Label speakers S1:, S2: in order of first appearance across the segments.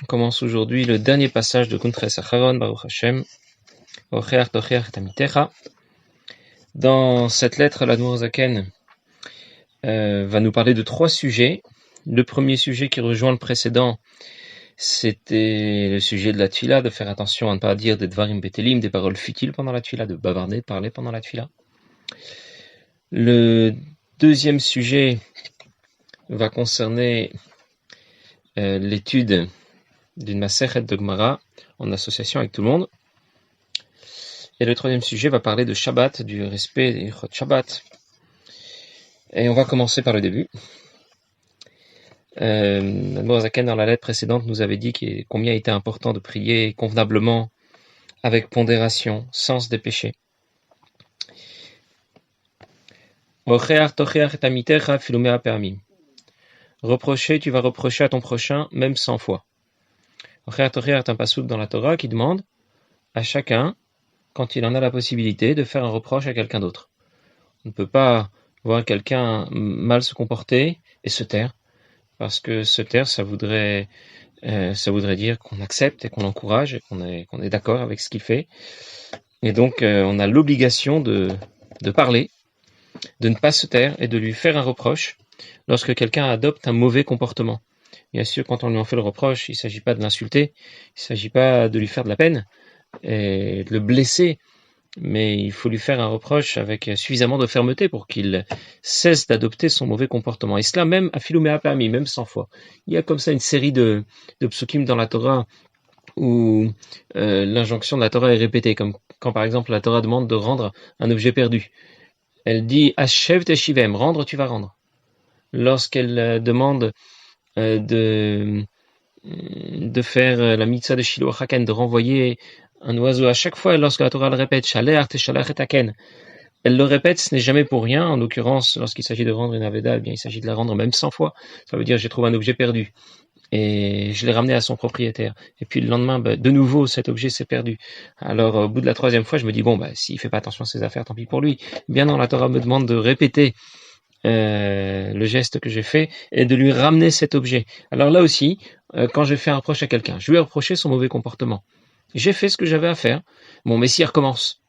S1: On commence aujourd'hui le dernier passage de Kuntres Acharon, Baruch Hashem, Ocheach Tocheach et Amitecha. Dans cette lettre, l'Admor Zaken va nous parler de trois sujets. Le premier sujet qui rejoint le précédent, c'était le sujet de la tfila, de faire attention à ne pas dire des dvarim betelim, des paroles futiles pendant la tfila, de bavarder, de parler pendant la tfila. Le deuxième sujet va concerner l'étude d'une Masechet de Gemara en association avec tout le monde. Et le troisième sujet va parler de Shabbat, du respect des Chot Shabbat. Et on va commencer par le début. L'Admor Zaken, dans la lettre précédente, nous avait dit combien il était important de prier convenablement, avec pondération, sans se dépêcher. Reprocher, tu vas reprocher à ton prochain, même 100 fois. est un passouk dans la Torah qui demande à chacun, quand il en a la possibilité, de faire un reproche à quelqu'un d'autre. On ne peut pas voir quelqu'un mal se comporter et se taire, parce que se taire, ça voudrait dire qu'on accepte et qu'on encourage et qu'on est d'accord avec ce qu'il fait. Et donc, on a l'obligation de parler, de ne pas se taire et de lui faire un reproche lorsque quelqu'un adopte un mauvais comportement. Bien sûr, quand on lui en fait le reproche, il ne s'agit pas de l'insulter, il ne s'agit pas de lui faire de la peine et de le blesser, mais il faut lui faire un reproche avec suffisamment de fermeté pour qu'il cesse d'adopter son mauvais comportement. Et cela même à Philoméa Permis, même 100 fois. Il y a comme ça une série de psukim dans la Torah où l'injonction de la Torah est répétée, comme quand par exemple la Torah demande de rendre un objet perdu. Elle dit « Ashev teshivem » rendre, tu vas rendre. Lorsqu'elle demande de faire la mitzvah de Shiloh Haken, de renvoyer un oiseau à chaque fois, lorsque la Torah le répète, Shalech teshalech et Haken, elle le répète, ce n'est jamais pour rien. En l'occurrence, lorsqu'il s'agit de rendre une aveda, eh bien, il s'agit de la rendre même 100 fois. Ça veut dire, j'ai trouvé un objet perdu et je l'ai ramené à son propriétaire. Et puis le lendemain, de nouveau, cet objet s'est perdu. Alors, au bout de la troisième fois, je me dis, s'il fait pas attention à ses affaires, tant pis pour lui. Bien non, la Torah me demande de répéter le geste que j'ai fait et de lui ramener cet objet. Alors là aussi, quand je fais un reproche à quelqu'un, je lui ai reproché son mauvais comportement. J'ai fait ce que j'avais à faire. Mais s'il recommence,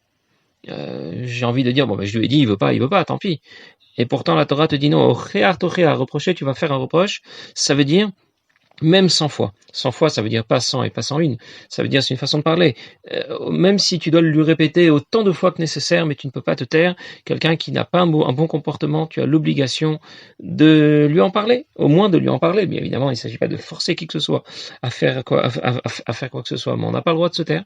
S1: j'ai envie de dire, je lui ai dit, il veut pas, tant pis. Et pourtant, la Torah te dit non, reprocher, tu vas faire un reproche. Ça veut dire, même 100 fois. 100 fois, ça veut dire pas 100 et pas 101. Ça veut dire, c'est une façon de parler. Même si tu dois lui répéter autant de fois que nécessaire, mais tu ne peux pas te taire, quelqu'un qui n'a pas un bon comportement, tu as l'obligation de lui en parler. Au moins de lui en parler. Bien évidemment, il ne s'agit pas de forcer qui que ce soit à faire quoi que ce soit, mais on n'a pas le droit de se taire.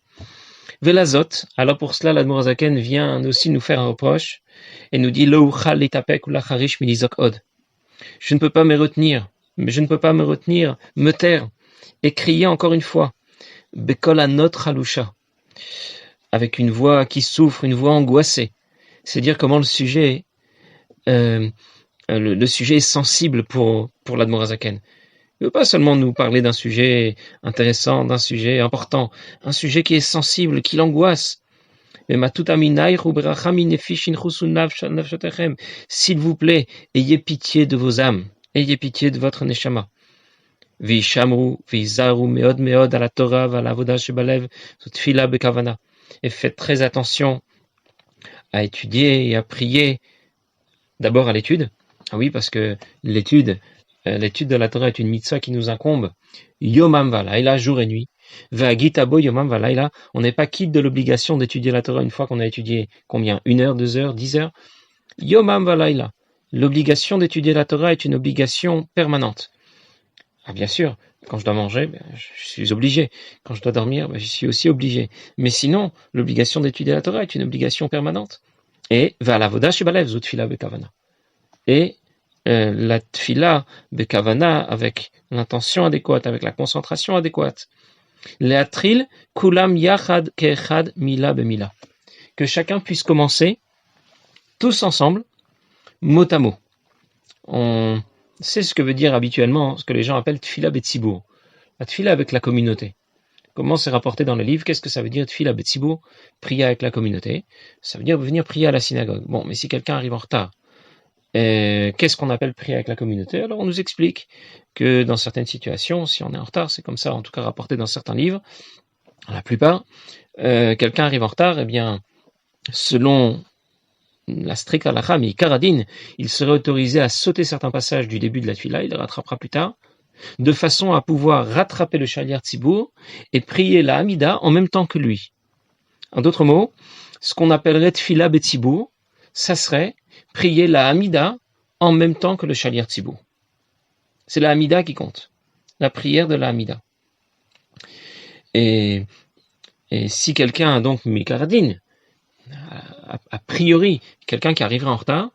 S1: Velazot, alors pour cela, l'Admor Zaken vient aussi nous faire un reproche et nous dit je ne peux pas me retenir, me taire et crier encore une fois Bekol anot chalusha, avec une voix qui souffre, une voix angoissée. C'est dire comment le sujet le sujet est sensible pour l'Admor Zaken. Il ne veut pas seulement nous parler d'un sujet intéressant, d'un sujet important, un sujet qui est sensible, qui l'angoisse. S'il vous plaît, ayez pitié de vos âmes, ayez pitié de votre neshama. Et faites très attention à étudier et à prier, d'abord à l'étude. Ah oui, parce que l'étude de la Torah est une mitzvah qui nous incombe. Yomam valaila, jour et nuit. Ve'agitabo yomam valaila. On n'est pas quitte de l'obligation d'étudier la Torah une fois qu'on a étudié combien? 1 heure, 2 heures, 10 heures? Yomam valaila. L'obligation d'étudier la Torah est une obligation permanente. Ah, bien sûr, quand je dois manger, je suis obligé. Quand je dois dormir, je suis aussi obligé. Mais sinon, l'obligation d'étudier la Torah est une obligation permanente. Et ve'alavoda shebalev zu tfila bekavana. Et la tfila bekavana avec l'intention adéquate, avec la concentration adéquate. Leatril kulam yachad keechad mila bemila. Que chacun puisse commencer tous ensemble, mot à mot. On sait ce que veut dire habituellement ce que les gens appellent tfila betzibur. La tfila avec la communauté. Comment c'est rapporté dans le livre? Qu'est-ce que ça veut dire tfila betzibur? Prier avec la communauté. Ça veut dire venir prier à la synagogue. Mais si quelqu'un arrive en retard, Qu'est-ce qu'on appelle prier avec la communauté? Alors on nous explique que dans certaines situations, si on est en retard, c'est comme ça, en tout cas rapporté dans certains livres, la plupart, quelqu'un arrive en retard, eh bien, selon la stricte halakha, mais karadine, il serait autorisé à sauter certains passages du début de la tefila, il le rattrapera plus tard, de façon à pouvoir rattraper le shaliach tzibour et prier la Hamida en même temps que lui. En d'autres mots, ce qu'on appellerait tefila betzibour, ça serait prier la Hamida en même temps que le shaliach tzibour. C'est la Hamida qui compte, la prière de la Hamida. Et si quelqu'un a donc mikaradine, a priori, quelqu'un qui arriverait en retard,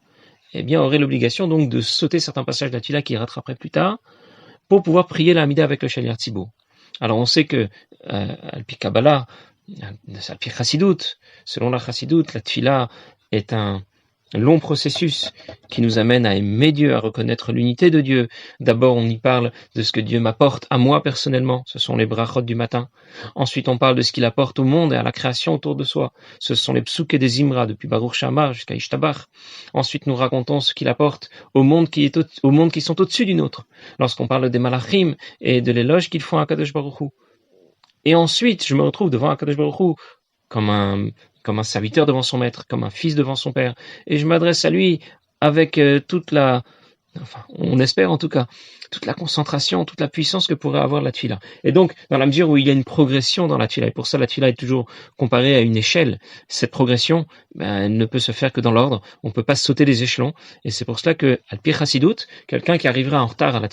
S1: eh bien, aurait l'obligation donc de sauter certains passages de la tefila qu'il rattraperait plus tard pour pouvoir prier la Hamida avec le shaliach tzibour. Alors, on sait que, al-pi Kabbalah, al-pi Chassidut, selon la Chassidut, la tefila est un long processus qui nous amène à aimer Dieu, à reconnaître l'unité de Dieu. D'abord, on y parle de ce que Dieu m'apporte à moi personnellement, ce sont les brachot du matin. Ensuite, on parle de ce qu'il apporte au monde et à la création autour de soi. Ce sont les psuké des Imra, depuis Baruch Shamar jusqu'à Ishtabach. Ensuite, nous racontons ce qu'il apporte au monde qui sont au-dessus du nôtre, lorsqu'on parle des malachim et de l'éloge qu'ils font à Kadosh Baruch Hu. Et ensuite, je me retrouve devant Akadosh Baruch Hu comme un serviteur devant son maître, comme un fils devant son père. Et je m'adresse à lui avec on espère en tout cas, toute la concentration, toute la puissance que pourrait avoir la tefila. Et donc, dans la mesure où il y a une progression dans la tefila, et pour ça la tefila est toujours comparée à une échelle, cette progression, elle ne peut se faire que dans l'ordre, on ne peut pas sauter les échelons, et c'est pour cela que, al-pi Chassidut, quelqu'un qui arrivera en retard à la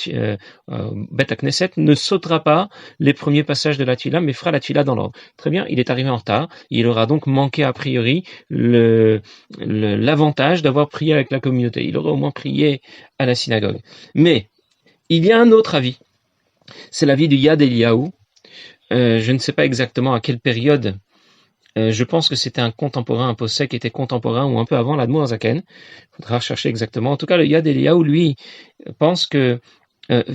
S1: Bet Knesset ne sautera pas les premiers passages de la tefila, mais fera la tefila dans l'ordre. Très bien, il est arrivé en retard, il aura donc manqué a priori l'avantage d'avoir prié avec la communauté. Il aura au moins prié à la synagogue. Mais il y a un autre avis. C'est l'avis du Yad Eliyahu. Je ne sais pas exactement à quelle période. Je pense que c'était un contemporain, un possède qui était contemporain ou un peu avant l'Admour Zaken. Il faudra rechercher exactement. En tout cas, le Yad Eliyahu, lui, pense que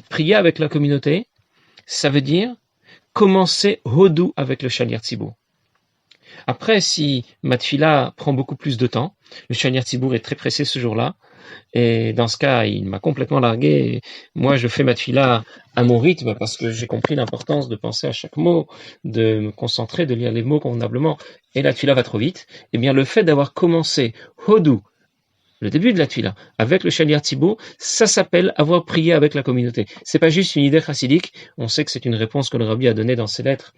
S1: prier avec la communauté, ça veut dire commencer Hodou avec le shaliach tzibour. Après, si ma tefila prend beaucoup plus de temps, le shaliach tzibour est très pressé ce jour-là, et dans ce cas, il m'a complètement largué. Moi, je fais ma tefila à mon rythme parce que j'ai compris l'importance de penser à chaque mot, de me concentrer, de lire les mots convenablement, et la tefila va trop vite. Eh bien, le fait d'avoir commencé Hodou, le début de la tefila, avec le shaliach tzibour, ça s'appelle avoir prié avec la communauté. C'est pas juste une idée chassidique. On sait que c'est une réponse que le Rabbi a donnée dans ses lettres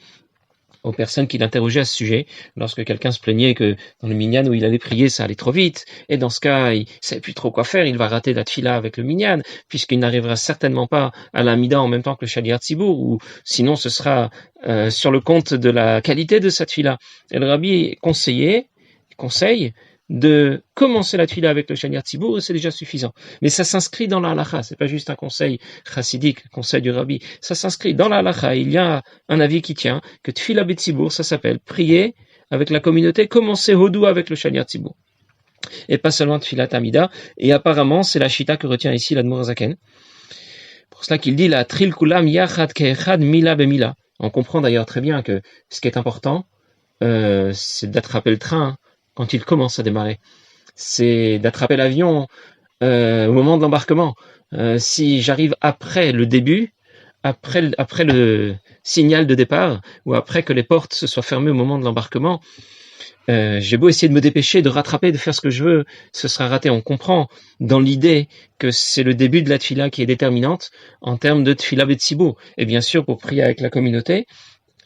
S1: aux personnes qui l'interrogeaient à ce sujet, lorsque quelqu'un se plaignait que dans le minyan où il allait prier, ça allait trop vite, et dans ce cas, il savait plus trop quoi faire, il va rater la tefila avec le minyan, puisqu'il n'arrivera certainement pas à la mida en même temps que le shaliach tzibour, ou sinon ce sera sur le compte de la qualité de sa tefila. Et le Rabbi conseille de commencer la tefila avec le shaliach tzibour, et c'est déjà suffisant. Mais ça s'inscrit dans la halacha, c'est pas juste un conseil chassidique, un conseil du Rabbi, ça s'inscrit dans la halacha. Il y a un avis qui tient que tefila betzibour, ça s'appelle prier avec la communauté, commencer hodou avec le shaliach tzibour. Et pas seulement tefila tamida, et apparemment c'est la shita que retient ici l'Admour Zaken. Pour cela qu'il dit la tril kulam yachad keechad mila bemila. On comprend d'ailleurs très bien que ce qui est important, c'est d'attraper le train quand il commence à démarrer. C'est d'attraper l'avion au moment de l'embarquement. Si j'arrive après le début, après le signal de départ, ou après que les portes se soient fermées au moment de l'embarquement, j'ai beau essayer de me dépêcher, de rattraper, de faire ce que je veux, ce sera raté. On comprend dans l'idée que c'est le début de la tefila qui est déterminante en termes de tefila betzibour. Et bien sûr, pour prier avec la communauté,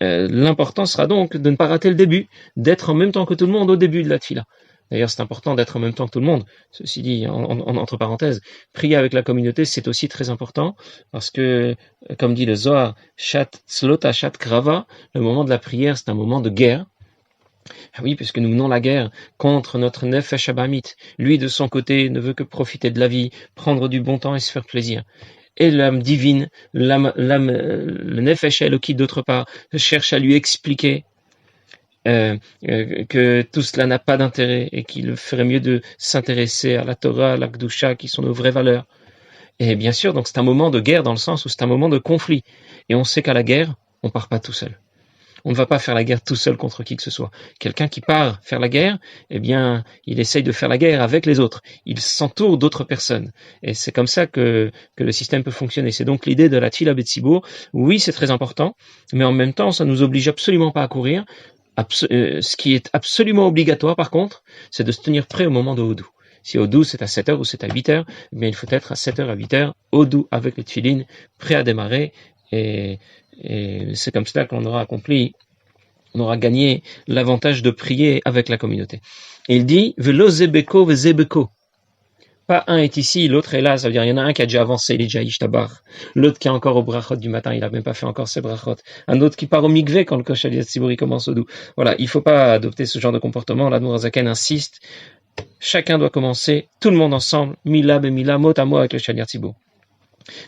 S1: l'important sera donc de ne pas rater le début, d'être en même temps que tout le monde au début de la tefila. D'ailleurs, c'est important d'être en même temps que tout le monde. Ceci dit, entre parenthèses, prier avec la communauté, c'est aussi très important, parce que, comme dit le Zohar, shat tzlota, shat krava, le moment de la prière, c'est un moment de guerre. Ah oui, puisque nous menons la guerre contre notre nefesh abamit. Lui, de son côté, ne veut que profiter de la vie, prendre du bon temps et se faire plaisir. Et l'âme divine, le nefesh Eloki d'autre part, cherche à lui expliquer que tout cela n'a pas d'intérêt et qu'il ferait mieux de s'intéresser à la Torah, à la Kedusha, qui sont nos vraies valeurs. Et bien sûr, donc c'est un moment de guerre dans le sens où c'est un moment de conflit. Et on sait qu'à la guerre, on part pas tout seul. On ne va pas faire la guerre tout seul contre qui que ce soit. Quelqu'un qui part faire la guerre, eh bien, il essaye de faire la guerre avec les autres. Il s'entoure d'autres personnes. Et c'est comme ça que le système peut fonctionner. C'est donc l'idée de la Tfila Betsibour. Oui, c'est très important, mais en même temps, ça nous oblige absolument pas à courir. Ce qui est absolument obligatoire, par contre, c'est de se tenir prêt au moment de Hodou. Si Hodou c'est à 7h ou c'est à 8h, eh bien, il faut être à 7h à 8h, Hodou avec les tfilines, prêt à démarrer. Et c'est comme cela qu'on aura accompli, on aura gagné l'avantage de prier avec la communauté. Et il dit, Velo zebeko ve zebeko. Pas un est ici, l'autre est là, ça veut dire il y en a un qui a déjà avancé, il est déjà ishtabar. L'autre qui est encore au brachot du matin, il n'a même pas fait encore ses brachot. Un autre qui part au mikvé quand le koshel yatziburi commence au doux. Voilà, il ne faut pas adopter ce genre de comportement. L'Admour Hazaken insiste, chacun doit commencer, tout le monde ensemble, mila be mila, mot à mot avec le shel yatzibur.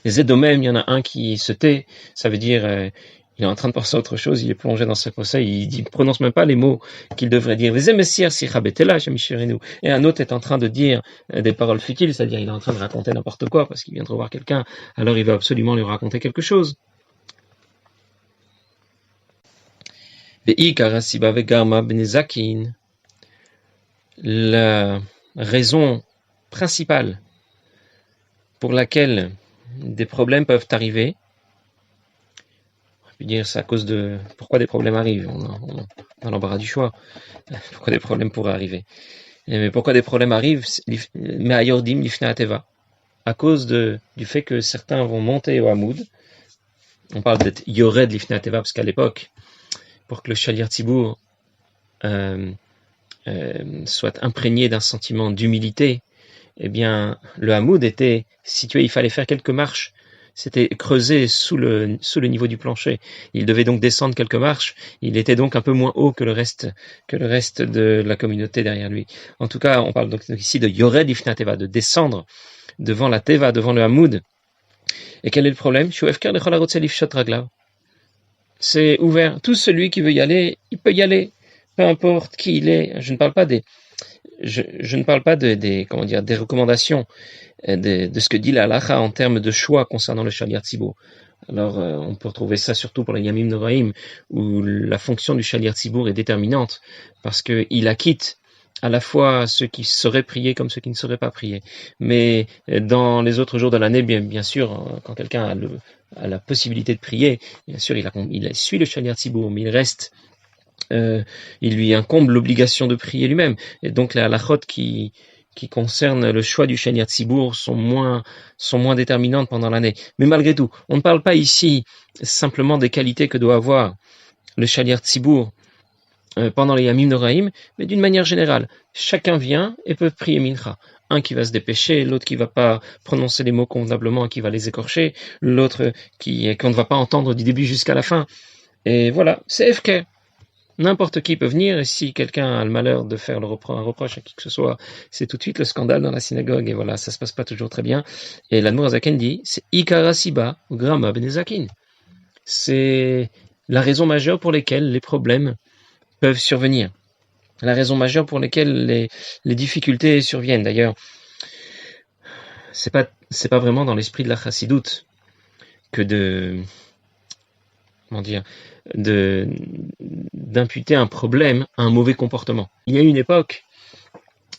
S1: Les aides-même, il y en a un qui se tait, ça veut dire il est en train de penser à autre chose, il est plongé dans ses pensées, il ne prononce même pas les mots qu'il devrait dire. Et un autre est en train de dire des paroles futiles, c'est-à-dire il est en train de raconter n'importe quoi parce qu'il vient de revoir quelqu'un, alors il va absolument lui raconter quelque chose. La raison principale pour laquelle des problèmes peuvent arriver, on peut dire c'est à cause de pourquoi des problèmes arrivent, on a l'embarras du choix, pourquoi des problèmes pourraient arriver. Mais pourquoi des problèmes arrivent, à cause du fait que certains vont monter au Hamoud. On parle d'être Yored Lifnei Ateva, parce qu'à l'époque, pour que le Shaliach Tzibour soit imprégné d'un sentiment d'humilité, eh bien, le Hamoud était situé, il fallait faire quelques marches, c'était creusé sous le niveau du plancher. Il devait donc descendre quelques marches, il était donc un peu moins haut que le reste de la communauté derrière lui. En tout cas, on parle donc ici de Yored Lifnei Teva, de descendre devant la Teva, devant le Hamoud. Et quel est le problème? C'est ouvert. Tout celui qui veut y aller, il peut y aller. Peu importe qui il est. Je ne parle pas des recommandations de ce que dit la halacha en termes de choix concernant le Shaliach Tzibour. Alors, on peut retrouver ça surtout pour les Yamim Noraim, où la fonction du Shaliach Tzibour est déterminante, parce qu'il acquitte à la fois ceux qui sauraient prier comme ceux qui ne sauraient pas prier. Mais dans les autres jours de l'année, bien sûr, quand quelqu'un a la possibilité de prier, bien sûr, il suit le Shaliach Tzibour, mais il lui incombe l'obligation de prier lui-même. Et donc, les halachot qui concernent le choix du Shaliach Tzibour sont moins déterminantes pendant l'année. Mais malgré tout, on ne parle pas ici simplement des qualités que doit avoir le Shaliach Tzibour pendant les Yamim Noraim, mais d'une manière générale. Chacun vient et peut prier Mincha. Un qui va se dépêcher, l'autre qui va pas prononcer les mots convenablement, qui va les écorcher, l'autre qu'on ne va pas entendre du début jusqu'à la fin. Et voilà, c'est FK. N'importe qui peut venir, et si quelqu'un a le malheur de faire un reproche à qui que ce soit, c'est tout de suite le scandale dans la synagogue, et voilà, ça se passe pas toujours très bien. Et l'Admour Hazaken dit, c'est Ikara Siba ou Grama Benezakin. C'est la raison majeure pour laquelle les problèmes peuvent survenir. La raison majeure pour laquelle les difficultés surviennent. D'ailleurs, c'est pas vraiment dans l'esprit de la chassidoute que d'imputer un problème à un mauvais comportement. Il y a une époque,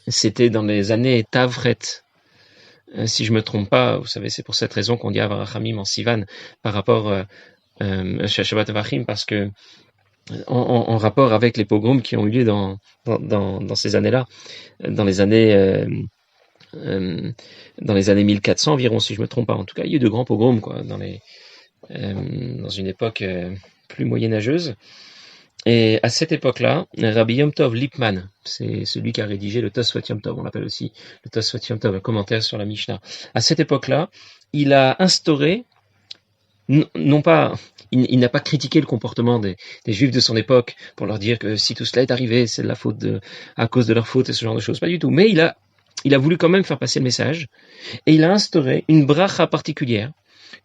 S1: c'était dans les années Tavret, si je me trompe pas, vous savez, c'est pour cette raison qu'on dit Avarachamim en Sivan par rapport à Shabbat Avachim, parce que en rapport avec les pogroms qui ont eu lieu dans ces années-là, dans les années 1400 environ, si je me trompe pas. En tout cas, il y a eu de grands pogroms, quoi, dans une époque plus moyenâgeuse. Et à cette époque-là, Rabbi Yom Tov Lipman, c'est celui qui a rédigé le Tosfot Yom Tov, on l'appelle aussi le Tosfot Yom Tov, un commentaire sur la Mishnah. À cette époque-là, il a instauré, non pas, il n'a pas critiqué le comportement des Juifs de son époque pour leur dire que si tout cela est arrivé, c'est de la faute à cause de leur faute et ce genre de choses. Pas du tout. Mais il a voulu quand même faire passer le message et il a instauré une bracha particulière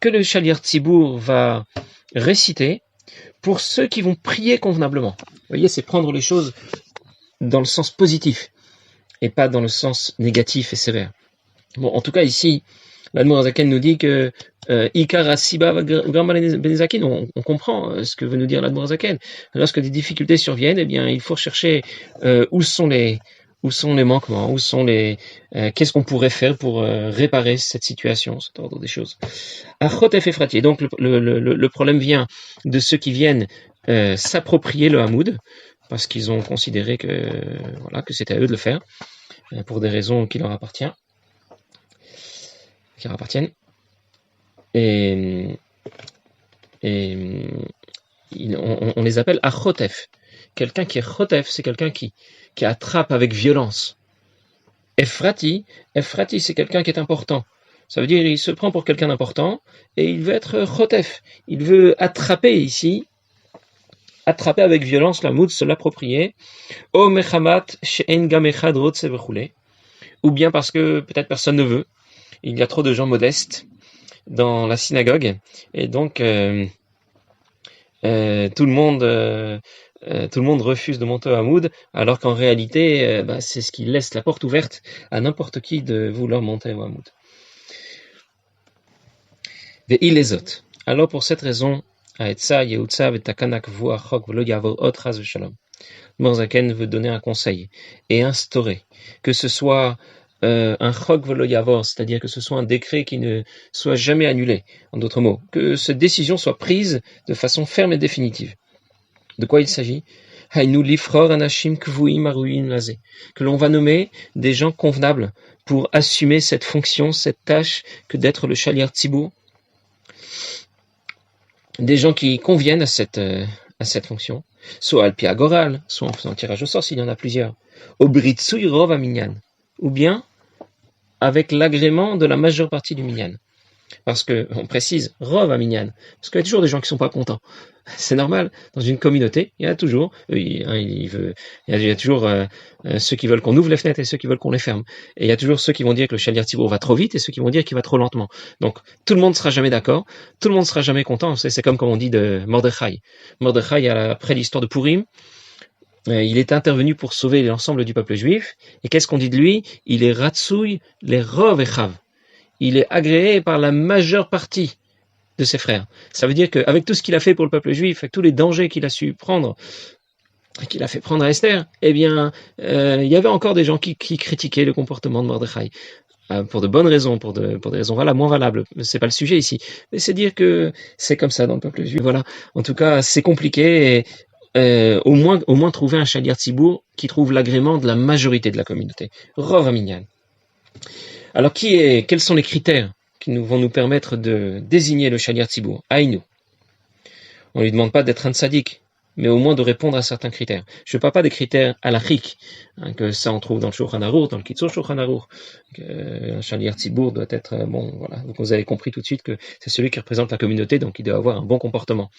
S1: que le Shaliach Tzibour va réciter pour ceux qui vont prier convenablement. Vous voyez, c'est prendre les choses dans le sens positif et pas dans le sens négatif et sévère. Bon, en tout cas ici, L'Admour Zaken nous dit que Ikar Asiba Benzakin, on comprend ce que veut nous dire l'Admour Zaken. Lorsque des difficultés surviennent, eh bien, il faut chercher où sont les manquements, qu'est-ce qu'on pourrait faire pour réparer cette situation, cet ordre des choses. Achotef Efrati. Donc le problème vient de ceux qui viennent s'approprier le Hamoud, parce qu'ils ont considéré que c'était à eux de le faire, pour des raisons qui leur appartiennent. Et on les appelle achotef. Quelqu'un qui est chotef, c'est quelqu'un qui attrape avec violence. Efrati, c'est quelqu'un qui est important. Ça veut dire il se prend pour quelqu'un d'important et il veut être chotef. Il veut attraper ici, attraper avec violence la moud, se l'approprier. O mechamat she'en gam echad rotze vechule. Ou bien parce que peut-être personne ne veut. Il y a trop de gens modestes dans la synagogue et donc tout le monde refuse de monter au Hamoud, alors qu'en réalité c'est ce qui laisse la porte ouverte à n'importe qui de vouloir monter au Hamoud. Ve'il les autres. Alors pour cette raison, Aetza Yeutza Ve'Takana Kvu Achok V'Lo Yavor Ot Chas V'Shalom. Morzaken veut donner un conseil et instaurer que ce soit un chok v'lo yavor, c'est-à-dire que ce soit un décret qui ne soit jamais annulé, en d'autres mots, que cette décision soit prise de façon ferme et définitive. De quoi il s'agit? Que l'on va nommer des gens convenables pour assumer cette fonction, cette tâche que d'être le shaliach tzibur, des gens qui conviennent à cette fonction, soit al piagoral, soit en faisant tirage au sort s'il y en a plusieurs, au britsui rov aminyan, ou bien avec l'agrément de la majeure partie du minyan. Parce que, on précise, rov aminyan, parce qu'il y a toujours des gens qui sont pas contents. C'est normal, dans une communauté, il y a toujours, il y a toujours ceux qui veulent qu'on ouvre les fenêtres et ceux qui veulent qu'on les ferme. Et il y a toujours ceux qui vont dire que le shaliach tzibur va trop vite et ceux qui vont dire qu'il va trop lentement. Donc, tout le monde sera jamais d'accord, tout le monde sera jamais content. C'est comme on dit de Mordechai. Mordechai, après l'histoire de Purim, il est intervenu pour sauver l'ensemble du peuple juif. Et qu'est-ce qu'on dit de lui? Il est ratsouille les rov echav. Il est agréé par la majeure partie de ses frères. Ça veut dire qu'avec tout ce qu'il a fait pour le peuple juif, avec tous les dangers qu'il a su prendre, qu'il a fait prendre à Esther, eh bien, il y avait encore des gens qui critiquaient le comportement de Mordechai. Pour de bonnes raisons, pour des raisons moins valables. C'est pas le sujet ici. Mais c'est dire que c'est comme ça dans le peuple juif. Voilà. En tout cas, c'est compliqué et au moins trouver un shaliach tzibur qui trouve l'agrément de la majorité de la communauté. Rov aminyan. Alors quels sont les critères qui vont nous permettre de désigner le shaliach tzibur? Aïnou. On lui demande pas d'être un tzaddik, mais au moins de répondre à certains critères. Je ne parle pas des critères halachiques, que ça on trouve dans le Shulchan Aruch, dans le Kitzur Shulchan Aruch, un shaliach tzibur doit être voilà. Donc vous avez compris tout de suite que c'est celui qui représente la communauté, donc il doit avoir un bon comportement.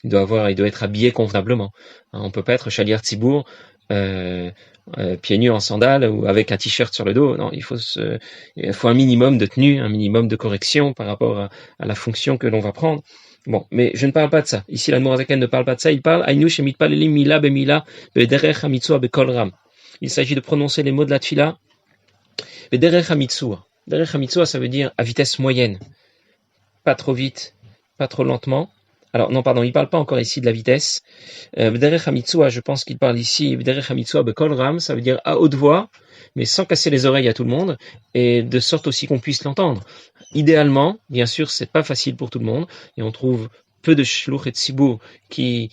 S1: Il doit être habillé convenablement. On peut pas être shaliach tzibur pieds nus en sandales ou avec un t-shirt sur le dos. Non, il faut un minimum de tenue, un minimum de correction par rapport à la fonction que l'on va prendre. Bon, mais je ne parle pas de ça. Ici, l'Admor HaZaken ne parle pas de ça. Il parle Aïnou shemit palelim mila bemila bederech hamitzua bekol ram. Il s'agit de prononcer les mots de la tfila bederech hamitzua. Derech hamitzua, ça veut dire à vitesse moyenne, pas trop vite, pas trop lentement. Alors, non, pardon, il parle pas encore ici de la vitesse. B'derech hamitzua, je pense qu'il parle ici, B'derech hamitzua bekol ram, ça veut dire à haute voix, mais sans casser les oreilles à tout le monde, et de sorte aussi qu'on puisse l'entendre. Idéalement, bien sûr, c'est pas facile pour tout le monde, et on trouve peu de shluch et tzibur qui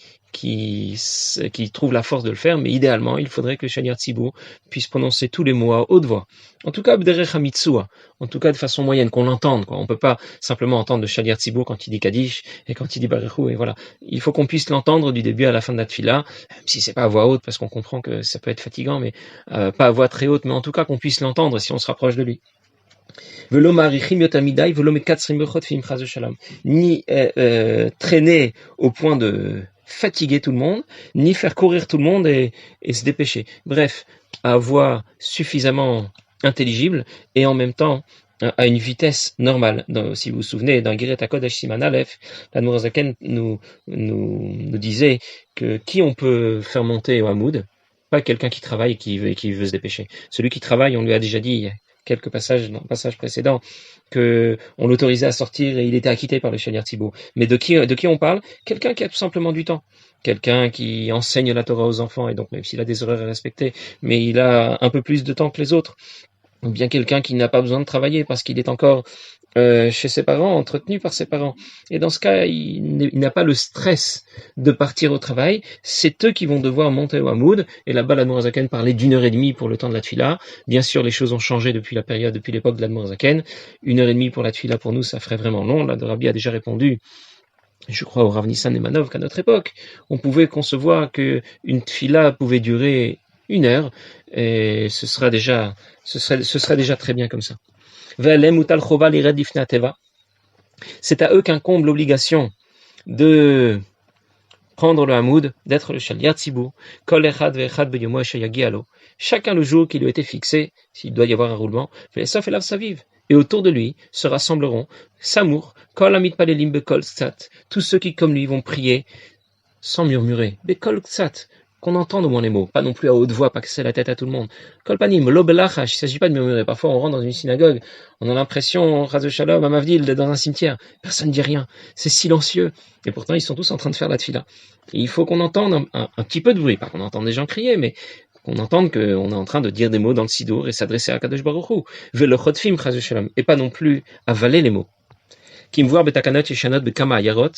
S1: trouvent la force de le faire, mais idéalement, il faudrait que le shaliach tzibur puisse prononcer tous les mots à haute voix. En tout cas, b'derech hamitzua, en tout cas de façon moyenne, qu'on l'entende, quoi. On peut pas simplement entendre le shaliach tzibur quand il dit Kaddish et quand il dit Baruchu, et voilà. Il faut qu'on puisse l'entendre du début à la fin de la tfila, même si c'est pas à voix haute, parce qu'on comprend que ça peut être fatigant, mais pas à voix très haute, mais en tout cas qu'on puisse l'entendre si on se rapproche de lui. Ni traîner au point de fatiguer tout le monde, ni faire courir tout le monde et se dépêcher. Bref, à voix suffisamment intelligible et en même temps à une vitesse normale. Si vous vous souvenez, dans Giret HaKodesh Siman Aleph, l'Admor HaZaken nous disait que qui on peut faire monter au Hamoud, pas quelqu'un qui travaille et qui veut se dépêcher. Celui qui travaille, on lui a déjà dit quelques passages, dans le passage précédent, que on l'autorisait à sortir et il était acquitté par le Shaliach Tzibur. Mais de qui on parle? Quelqu'un qui a tout simplement du temps. Quelqu'un qui enseigne la Torah aux enfants, et donc même s'il a des horaires à respecter, mais il a un peu plus de temps que les autres. Ou bien quelqu'un qui n'a pas besoin de travailler parce qu'il est encore chez ses parents, entretenu par ses parents. Et dans ce cas, il n'a pas le stress de partir au travail. C'est eux qui vont devoir monter au Hamoud. Et là-bas, l'Admor Zaken parlait d'1h30 pour le temps de la Tfila. Bien sûr, les choses ont changé depuis l'époque de l'Admor Zaken. 1h30 pour la Tfila, pour nous, ça ferait vraiment long. Là, le Rabbi a déjà répondu. Je crois au Rav Nissan Emanov qu'à notre époque, on pouvait concevoir que une Tfila pouvait durer 1 heure, et ce serait déjà très bien comme ça. C'est à eux qu'incombe l'obligation de prendre le Hamoud, d'être le Shaliach Tzibur, Kol Echad Ve'echad Beyomo Sheyagi Alo, chacun le jour qui lui a été fixé, s'il doit y avoir un roulement, Ve'esof Elav Saviv, et autour de lui se rassembleront Samour, Kol Amit Palelim Bekol Tzat, tous ceux qui comme lui vont prier sans murmurer, Bekol Tzat, qu'on entende au moins les mots, pas non plus à haute voix, pas casser la tête à tout le monde. Kolpanim, lo belachash, il s'agit pas de murmurer. Parfois, on rentre dans une synagogue, on a l'impression, Raz Shalom, à Mavdil, d'être dans un cimetière. Personne ne dit rien. C'est silencieux. Et pourtant, ils sont tous en train de faire la tfila. Et il faut qu'on entende un petit peu de bruit. Pas qu'on entende des gens crier, mais qu'on entende qu'on est en train de dire des mots dans le sidour et s'adresser à Kadosh Baruch Hu. Velo chodfim, Raz Shalom. Et pas non plus avaler les mots. Kim voir betakanot yeshanot bekama ayarot.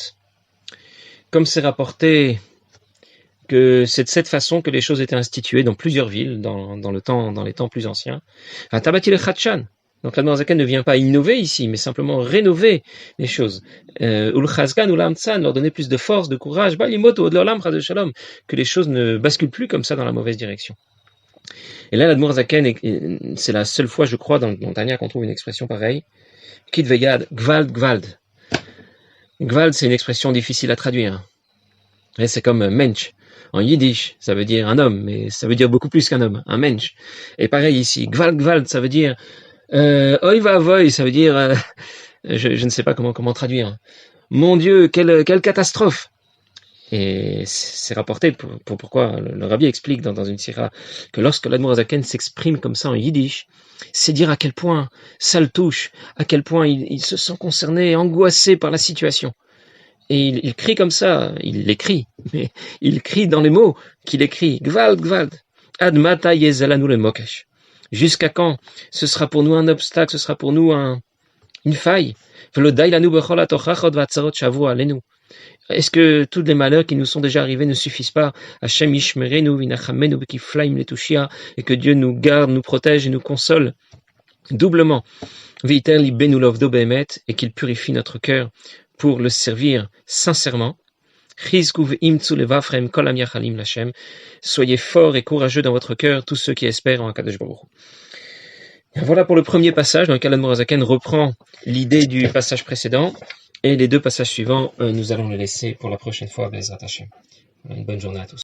S1: Comme c'est rapporté que c'est de cette façon que les choses étaient instituées dans plusieurs villes, dans les temps plus anciens. Tabati le Khachan. Donc l'Admor Zaken ne vient pas innover ici, mais simplement rénover les choses. Ul Chazgan ou l'Amtsan, leur donner plus de force, de courage, balimoto, de l'Olam, Shalom, que les choses ne basculent plus comme ça dans la mauvaise direction. Et là, l'Admor Zaken, c'est la seule fois, je crois, dans le Tanya qu'on trouve une expression pareille. Kid vegad, gvald, gvald. Gvald, c'est une expression difficile à traduire. Et c'est comme mensch. En yiddish, ça veut dire un homme, mais ça veut dire beaucoup plus qu'un homme, un mensch. Et pareil ici, gvald, gvald, ça veut dire oi va voy, ça veut dire je ne sais pas comment traduire. Mon Dieu, quelle catastrophe. Et c'est rapporté pourquoi le Rabbi explique dans une sira que lorsque l'Admor Zaken s'exprime comme ça en yiddish, c'est dire à quel point ça le touche, à quel point il se sent concerné, angoissé par la situation. Et il crie comme ça, il l'écrit, mais il crie dans les mots qu'il écrit. Gvald, gvald. Ad mata yezalanu le mokesh. Jusqu'à quand ce sera pour nous un obstacle, ce sera pour nous une faille. Est-ce que tous les malheurs qui nous sont déjà arrivés ne suffisent pas? Hashem yishmerenu vinachamenu bekiflaim letushia, et que Dieu nous garde, nous protège et nous console doublement. Viter libenu lovdo behemet, et qu'il purifie notre cœur pour le servir sincèrement. Soyez forts et courageux dans votre cœur, tous ceux qui espèrent en Akadosh Baruch Hu. Voilà pour le premier passage dans lequel l'Admor Zaken reprend l'idée du passage précédent, et les deux passages suivants, nous allons les laisser pour la prochaine fois. Bezrat Hashem. Une bonne journée à tous.